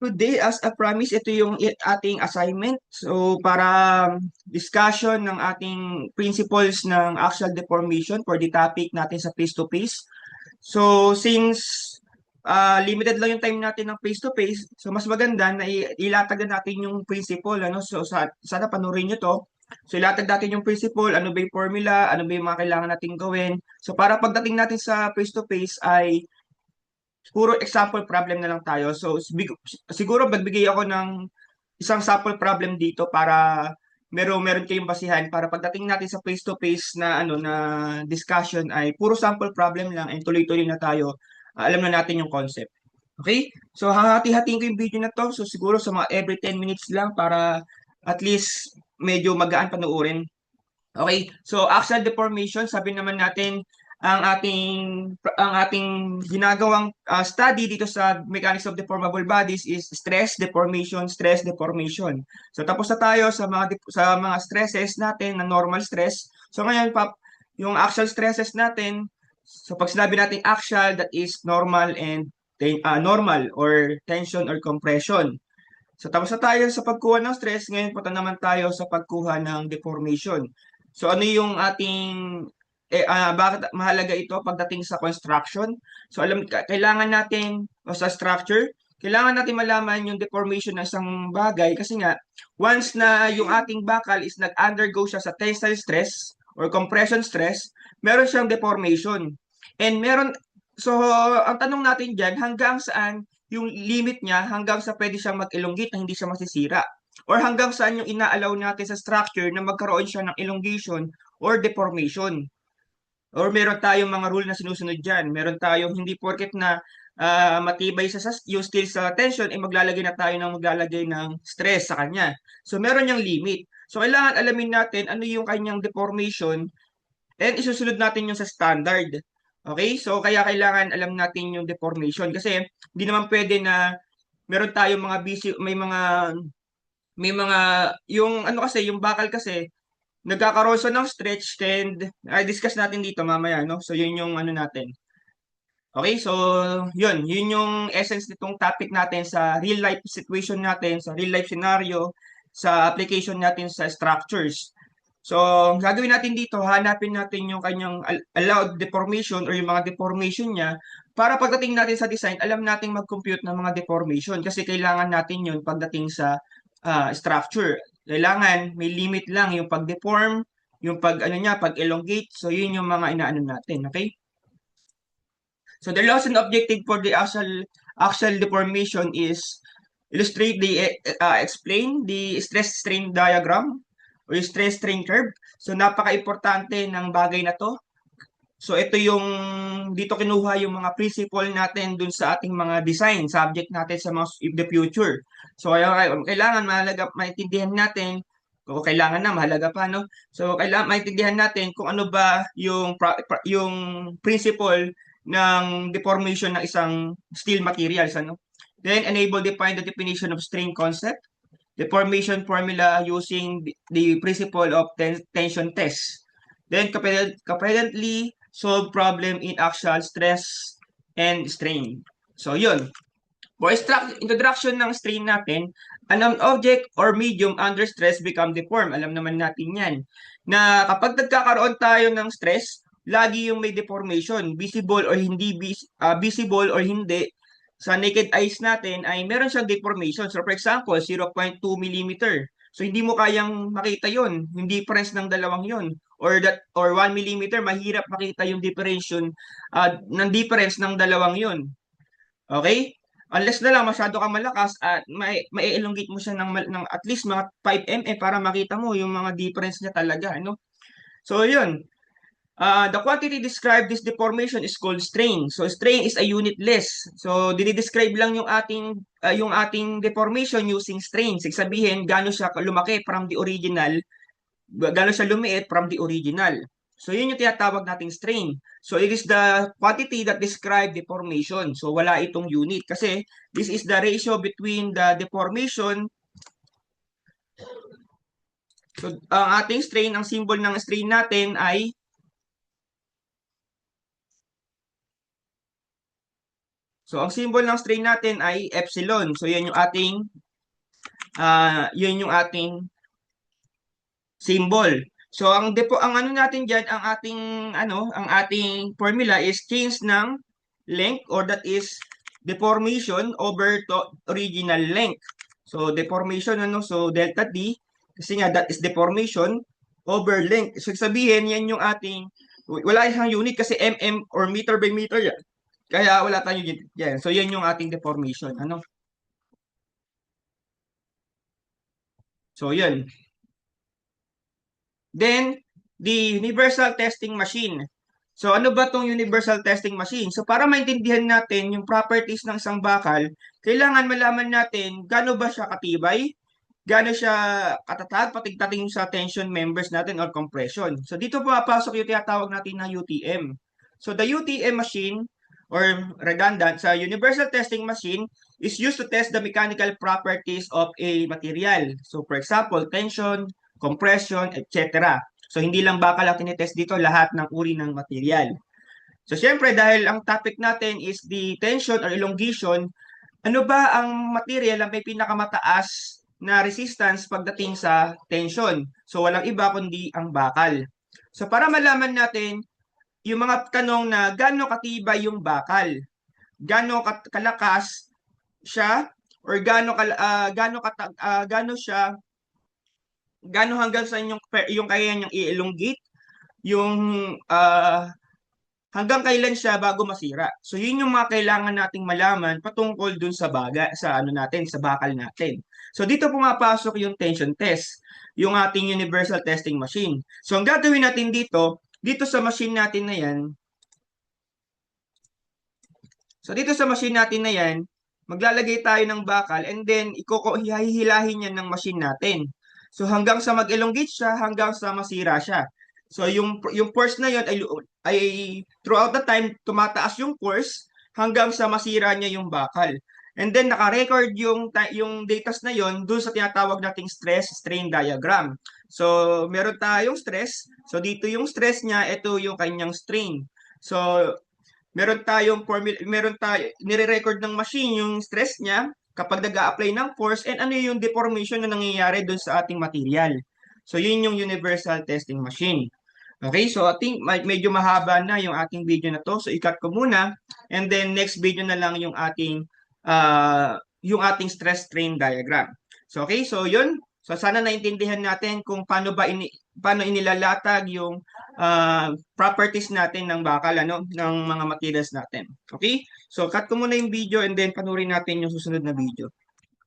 Today, as a promise, ito yung ating assignment. So, para discussion ng ating principles ng axial deformation for the topic natin sa face-to-face. So, since limited lang yung time natin ng face-to-face, so mas maganda na ilatag na natin yung principle. Ano? So, sana panurin nyo to. So, ilatag natin yung principle, ano ba yung formula, ano ba yung mga kailangan natin gawin. So, para pagdating natin sa face-to-face ay puro example problem na lang tayo. So, siguro magbigay ako ng isang sample problem dito para meron kayong basihan para pagdating natin sa face-to-face na na discussion ay puro sample problem lang and tuloy-tuloy na tayo. Alam na natin yung concept. Okay? So, hahati-hatiin ko yung video na to. So, siguro sa mga every 10 minutes lang para at least medyo magaan panoorin. Okay, so axial deformation, sabi naman natin ang ating ginagawang study dito sa mechanics of deformable bodies is stress deformation. So tapos na tayo sa mga stresses natin na normal stress. So ngayon yung axial stresses natin, so pag sinabi natin axial, that is normal and normal or tension or compression. So tapos na tayo sa pagkuha ng stress, ngayon punta naman tayo sa pagkuha ng deformation. So ano yung bakit mahalaga ito pagdating sa construction? So kailangan natin o sa structure, kailangan natin malaman yung deformation ng isang bagay kasi nga once na yung ating bakal is nag-undergo siya sa tensile stress or compression stress, meron siyang deformation. And ang tanong natin diyan, hanggang saan yung limit niya hanggang sa pwede siyang mag-elongate na hindi siya masisira. Or hanggang saan yung ina-allow natin sa structure na magkaroon siya ng elongation or deformation. Or meron tayong mga rule na sinusunod dyan. Meron tayong hindi porket na matibay yung steel sa tension, maglalagay ng stress sa kanya. So meron niyang limit. So kailangan alamin natin ano yung kanyang deformation and isusunod natin yung sa standard. Okay? So kaya kailangan alam natin yung deformation kasi hindi naman pwede na meron tayong mga busy, may mga yung ano kasi yung bakal kasi nagkakaroon siya ng stretch and I discuss natin dito mamaya, no? So yun yung ano natin. Okay, so yun yung essence nitong topic natin sa real life situation natin, sa real life scenario, sa application natin sa structures. So, gagawin natin dito, hanapin natin yung kanyang allowed deformation or yung mga deformation niya para pagdating natin sa design, alam nating mag-compute ng mga deformation kasi kailangan natin yun pagdating sa structure. Kailangan may limit lang yung pag-deform, yung pag-elongate. So, yun yung mga inaano natin, okay? So the lesson objective for the axial deformation is explain the stress strain diagram or stress strain curve. So napaka-importante ng bagay na to. So ito yung dito kinuha yung mga principle natin dun sa ating mga design subject natin sa mga in the future. So kailangan maintindihan natin o kailangan na mahalaga pa no. So kailangan maintindihan natin kung ano ba yung principle ng deformation ng isang steel materials ano. Then define the definition of strain concept, deformation formula using the principle of tension test. Then competently solve problem in axial stress and strain. So yun. For introduction ng strain natin, an object or medium under stress become deformed. Alam naman natin yan. Na kapag nagkakaroon tayo ng stress, lagi yung may deformation, visible or hindi, sa naked eyes natin ay meron siyang deformation. So for example, 0.2 millimeter. So hindi mo kayang makita yon, yung difference ng dalawang yon. Or 1 millimeter, mahirap makita yung difference ng dalawang yon. Okay? Unless na lang masyado kang malakas at mai-elongate mo siya ng at least mga 5 mm para makita mo yung mga difference niya talaga, ano? So yun, the quantity described this deformation is called strain. So strain is a unitless. So dinidescribe lang yung ating deformation using strain. Sig sabihin gaano siya lumaki from the original, gaano siya lumiit from the original. So yun yung tinatawag nating strain. So it is the quantity that describe deformation. So wala itong unit kasi this is the ratio between the deformation. So ang ating strain, ang symbol ng strain natin ay So, ang symbol ng strain natin ay epsilon. So, yun yung ating symbol. So, ang ano natin diyan, ang ating formula is change ng length, or that is deformation over to original length. So, deformation, so delta D, kasi nga that is deformation over length. So, sabihin, yan yung wala isang unit kasi mm or meter by meter yan. Kaya wala tayong unit yan. So, yan yung ating deformation. So, yun. Then, the universal testing machine. So, ano ba tong universal testing machine? So, para maintindihan natin yung properties ng isang bakal, kailangan malaman natin gaano ba siya katibay, gaano siya katatag, patigtating sa tension members natin or compression. So, dito pumapasok yung tinatawag natin na UTM. So, the UTM machine or redundant sa universal testing machine is used to test the mechanical properties of a material. So, for example, tension, compression, etc. So, hindi lang bakal ang tinitest dito, lahat ng uri ng material. So, syempre, dahil ang topic natin is the tension or elongation, ano ba ang material na may pinakamataas na resistance pagdating sa tension? So, walang iba kundi ang bakal. So, para malaman natin yung mga tanong na gaano katibay yung bakal, gaano kalakas siya, or gaano siya, gaano hanggang sa yung kaya niyang i-elongate, yung hanggang kailan siya bago masira. So yun yung mga kailangan nating malaman patungkol dun sa sa bakal natin. So dito pumapasok yung tension test, yung ating universal testing machine. So ang gagawin natin dito sa machine natin na yan, maglalagay tayo ng bakal, and then hihilahin yan ng machine natin. So hanggang sa mag-elongate siya, hanggang sa masira siya. So yung force na yon ay throughout the time tumataas yung force hanggang sa masira niya yung bakal. And then naka-record yung data na yon dun sa tinatawag nating stress strain diagram. So meron tayong stress. So dito yung stress niya, ito yung kanyang strain. So meron tayo nire-record ng machine yung stress niya kapag nag-a-apply ng force, and ano yung deformation na nangyayari doon sa ating material. So yun yung universal testing machine. Okay, so I think medyo mahaba na yung ating video na to. So i-cut ko muna, and then next video na lang yung ating stress strain diagram. So okay, so yun. So sana naintindihan natin kung paano inilalatag yung properties natin ng bakal, ng mga materials natin. Okay? So cut ko muna yung video, and then panurin natin yung susunod na video.